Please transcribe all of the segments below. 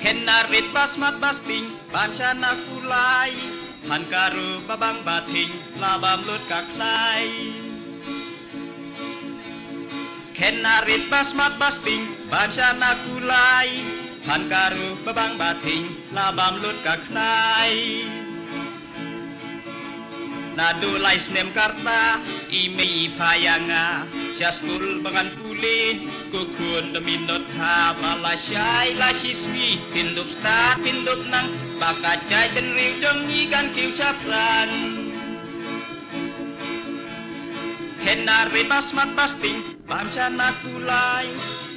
Kenarit basmat basting pancana kulai han karo babang bating labam lut kaklai. Kenarit basmat basting pancana kulai han karo babang bating labam lut kaklai. Nadulai snem karta ime payanga jaskul bangan kuli kukun deminot ha malasyai lasiswi pindup stat pindup nang bakacai dan riu jong ikan kiu capran. Kenari basmat basting pancana kulai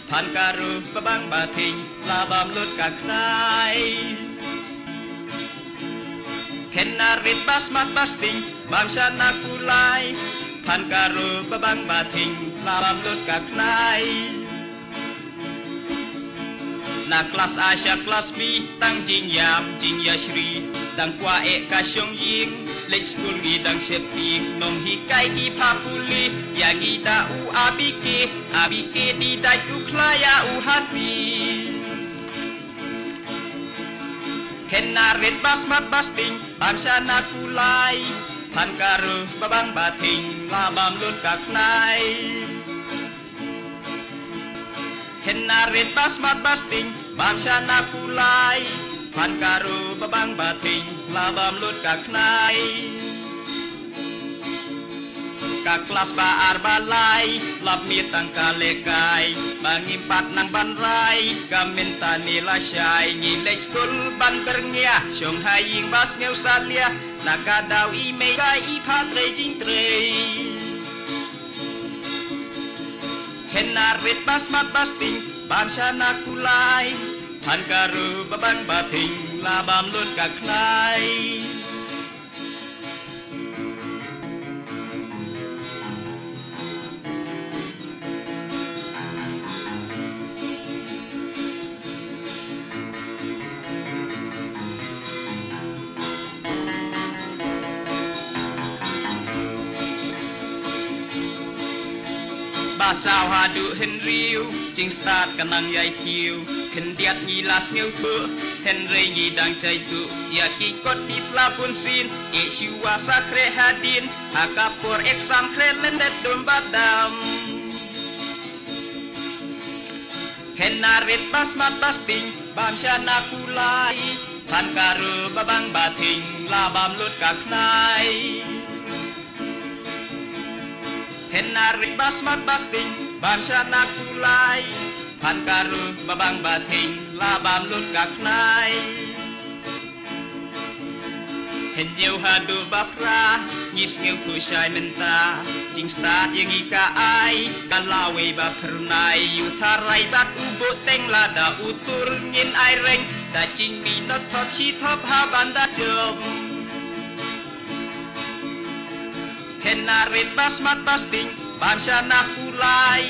han karo babang bating labam lut kaklai. Kenarit basmat basting pancana kulai han karo babang bating labam lut kaklai. Na kelas Asia kelas B tang jing yam jing yashri tang kwa e ka syong ying lek school gi dang septi nom hikai di papuli ya gi da u abike abike di dai u klaya u hati. Kenarit basmat basting pancana kulai han karo babang bating labam lut kaklai. Kenarit basmat basting pancana kulai han karo babang bating labam lut kaklai. Ka kelas baar balai lap mitang kalekai mangimpat nang banrai kamintani lasyai ngilek skul ban berngia syong haying bas ngeu salia nakadaw ime kai ipatre jingtre. Kenarit basmat basting pancana kulai han karo babang bating labam lut kaklai. Basau hadu henriu jing start kanang yai kiu kendiat ngilas ngeu tu henry ngidang cai tu ya kikot disla pun sin e siwa sakre hadin hakapor exam krelen det domba dam. Kenarit basmat basting pancana kulai han karo babang bating labam lut kaklai. Kenarit basmat basting pancana kulai han karo babang bating labam lut kaklai. Henyeu hadu bapra ngis ngeu pusyai menta jing start yang ika ai kalawe bapernai yutarai bat ubut teng lada utur ngin ai reng da jing minot top chi top ha banda jom. Kenarit basmat basting pancana kulai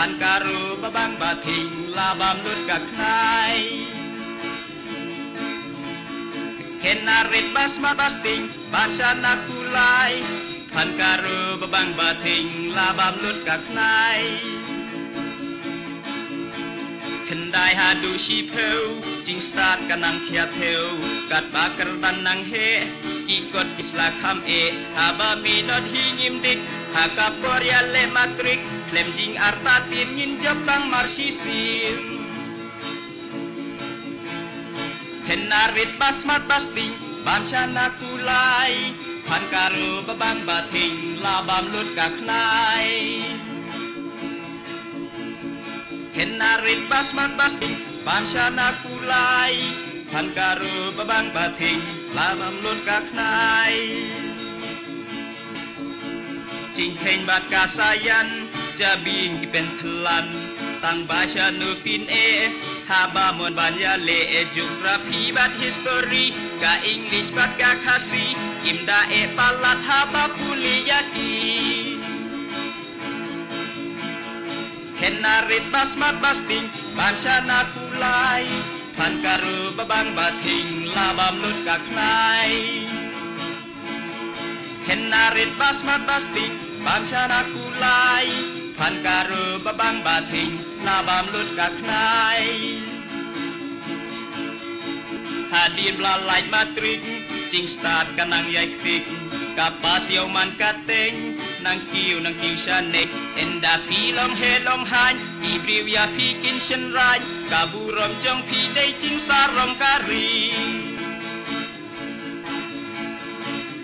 han karo babang bating labam lut kaklai. Kenarit basmat basting pancana kulai han karo babang bating labam lut kaklai. Kendai hadu shipeu jing start kanang kiateu kat bakar tanang he ikot isla kham e haba minot hingim dik hakapor ya le matrik klem jing artatin ngin jabang marsisin. Kenarit basmat basting pancana kulai han karo babang bating labam lut kaklai. Kenarit basmat basting pancana kulai han karo babang bating labam lut kaklai. Jing heng bat kasayan jabing kipen kelan tang basya nupin e haba mon banya le geografi bat history ka English bat ka khasi imda e palat haba puliyaki. Kenarit basmat basting pancana kulai han karo babang bating labam lut kaklai. Kenarit basmat basting pancana kulai han karo babang bating labam lut kaklai. hadir belalai matrik cing start kanang yai ketik kapas man kateng nang kiu syanek enda pilong helong han ibriw ya pikin syenrai kaburom jong pidei cing sarong kari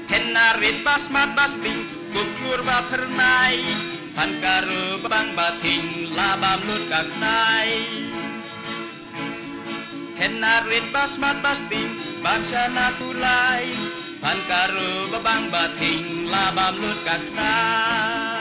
henarit basmat basting kukur ba pernai pankaro bang bating labam lut kaknai henarit basmat basting bangsa nakulai pankaro babang bating labam lut kaknai